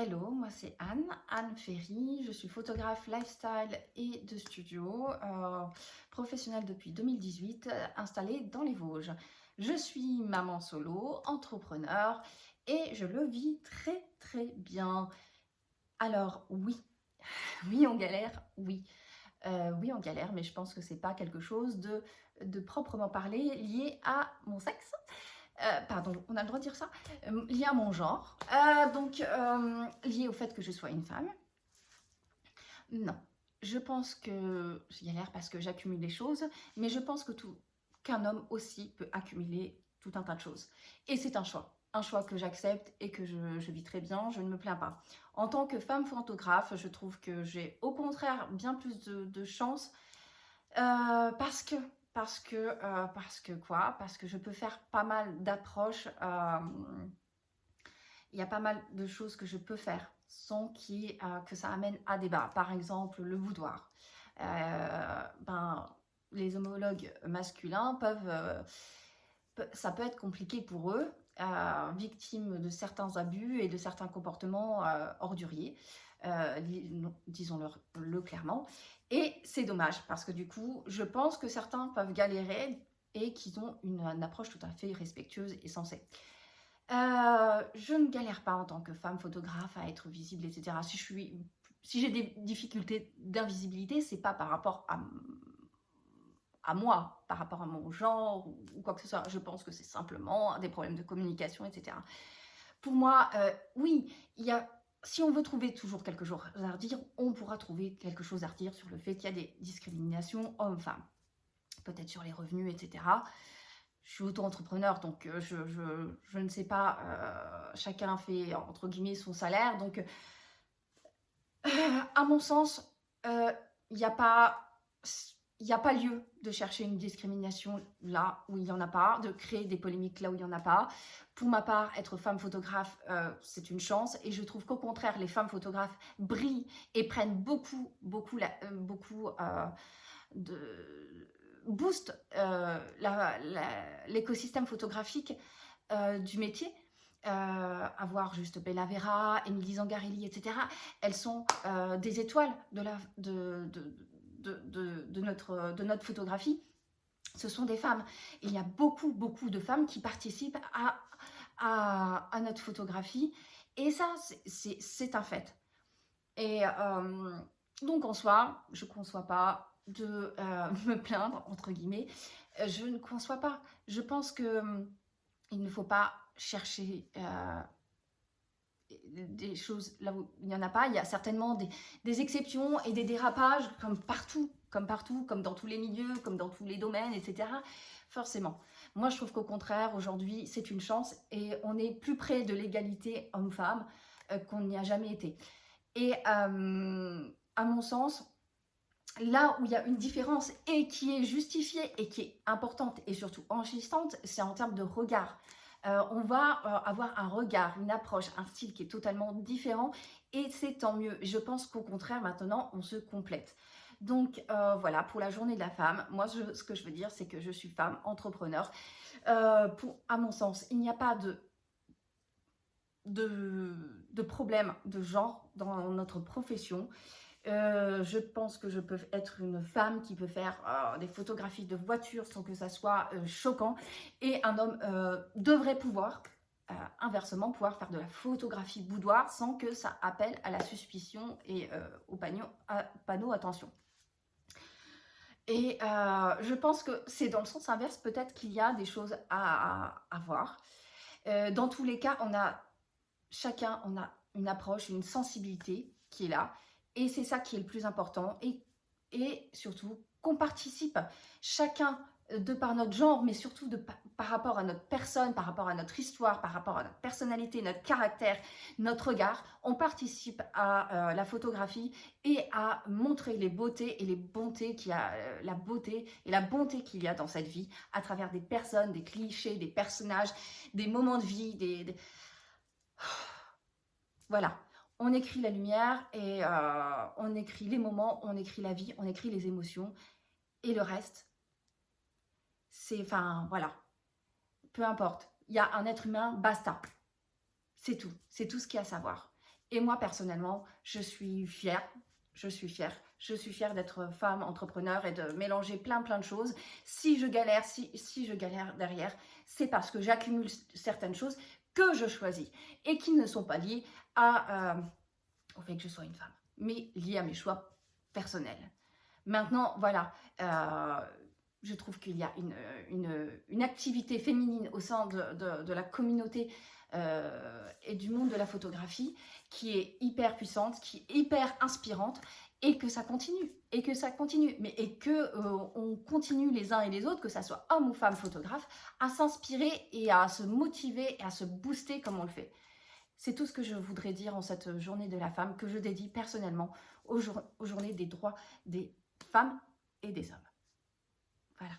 Hello, moi c'est Anne, Anne Ferry, je suis photographe lifestyle et de studio, professionnelle depuis 2018, installée dans les Vosges. Je suis maman solo, entrepreneur et je le vis très très bien. Alors oui, oui on galère, oui. Oui on galère, mais je pense que c'est pas quelque chose de proprement parler lié à mon sexe. Pardon, on a le droit de dire ça? Lié à mon genre, lié au fait que je sois une femme. Non, je pense que je galère parce que j'accumule des choses, mais je pense qu'un homme aussi peut accumuler tout un tas de choses. Et c'est un choix que j'accepte et que je vis très bien, je ne me plains pas. En tant que femme photographe, je trouve que j'ai au contraire bien plus de chance parce que je peux faire pas mal d'approches. Il y a pas mal de choses que je peux faire sans que ça amène à débat. Par exemple, le boudoir. Ben, les homologues masculins ça peut être compliqué pour eux, victimes de certains abus et de certains comportements orduriers, disons-le clairement. Et c'est dommage parce que du coup, je pense que certains peuvent galérer et qu'ils ont une approche tout à fait respectueuse et sensée. Je ne galère pas en tant que femme photographe à être visible, etc. Si j'ai des difficultés d'invisibilité, c'est pas par rapport à moi, par rapport à mon genre ou quoi que ce soit. Je pense que c'est simplement des problèmes de communication, etc. Pour moi, oui, si on veut trouver toujours quelque chose à redire, on pourra trouver quelque chose à redire sur le fait qu'il y a des discriminations hommes-femmes. Peut-être sur les revenus, etc. Je suis auto-entrepreneur, donc je ne sais pas, chacun fait entre guillemets son salaire, donc à mon sens, il n'y a pas lieu de chercher une discrimination là où il n'y en a pas, de créer des polémiques là où il n'y en a pas. Pour ma part, être femme photographe, c'est une chance et je trouve qu'au contraire, les femmes photographes brillent et prennent beaucoup de boost l'écosystème photographique du métier. Avoir juste Bella Vera, Émilie Zangarelli, etc. Elles sont des étoiles de notre photographie. Ce sont des femmes. Il y a beaucoup de femmes qui participent à notre photographie. Et ça, c'est un fait. Et donc en soi, je ne conçois pas de me plaindre, entre guillemets. Je ne conçois pas. Je pense que il ne faut pas chercher des choses là où il n'y en a pas. Il y a certainement des exceptions et des dérapages comme dans tous les milieux, comme dans tous les domaines, etc. Forcément. Moi, je trouve qu'au contraire, aujourd'hui, c'est une chance et on est plus près de l'égalité homme-femme qu'on n'y a jamais été. Et à mon sens, là où il y a une différence et qui est justifiée et qui est importante et surtout enrichissante, c'est en termes de regard. On va avoir un regard, une approche, un style qui est totalement différent et c'est tant mieux. Je pense qu'au contraire, maintenant, on se complète. Donc voilà, pour la journée de la femme, moi, ce que je veux dire, c'est que je suis femme entrepreneur. À mon sens, il n'y a pas de problème de genre dans notre profession. Je pense que je peux être une femme qui peut faire des photographies de voitures sans que ça soit choquant. Et un homme devrait pouvoir, inversement, pouvoir faire de la photographie boudoir sans que ça appelle à la suspicion et au panneau attention. Et je pense que c'est dans le sens inverse, peut-être qu'il y a des choses à voir. Dans tous les cas, chacun on a une approche, une sensibilité qui est là. Et c'est ça qui est le plus important. Et surtout, qu'on participe chacun de par notre genre, mais surtout par rapport à notre personne, par rapport à notre histoire, par rapport à notre personnalité, notre caractère, notre regard. On participe à la photographie et à montrer les beautés et les bontés qu'il y a, la beauté et la bonté qu'il y a dans cette vie à travers des personnes, des clichés, des personnages, des moments de vie, voilà, on écrit la lumière et on écrit les moments, on écrit la vie, on écrit les émotions. Et le reste, enfin, voilà, peu importe. Il y a un être humain, basta. C'est tout ce qu'il y a à savoir. Et moi, personnellement, je suis fière. Je suis fière. Je suis fière d'être femme entrepreneur et de mélanger plein de choses. Si je galère, si je galère derrière, c'est parce que j'accumule certaines choses que je choisis et qui ne sont pas liées au fait que je sois une femme, mais liées à mes choix personnels. Maintenant, voilà, je trouve qu'il y a une activité féminine au sein de la communauté et du monde de la photographie qui est hyper puissante, qui est hyper inspirante, et que ça continue, et que on continue les uns et les autres, que ça soit homme ou femme photographe, à s'inspirer et à se motiver et à se booster comme on le fait. C'est tout ce que je voudrais dire en cette journée de la femme que je dédie personnellement aux journées des droits des femmes et des hommes. Voilà.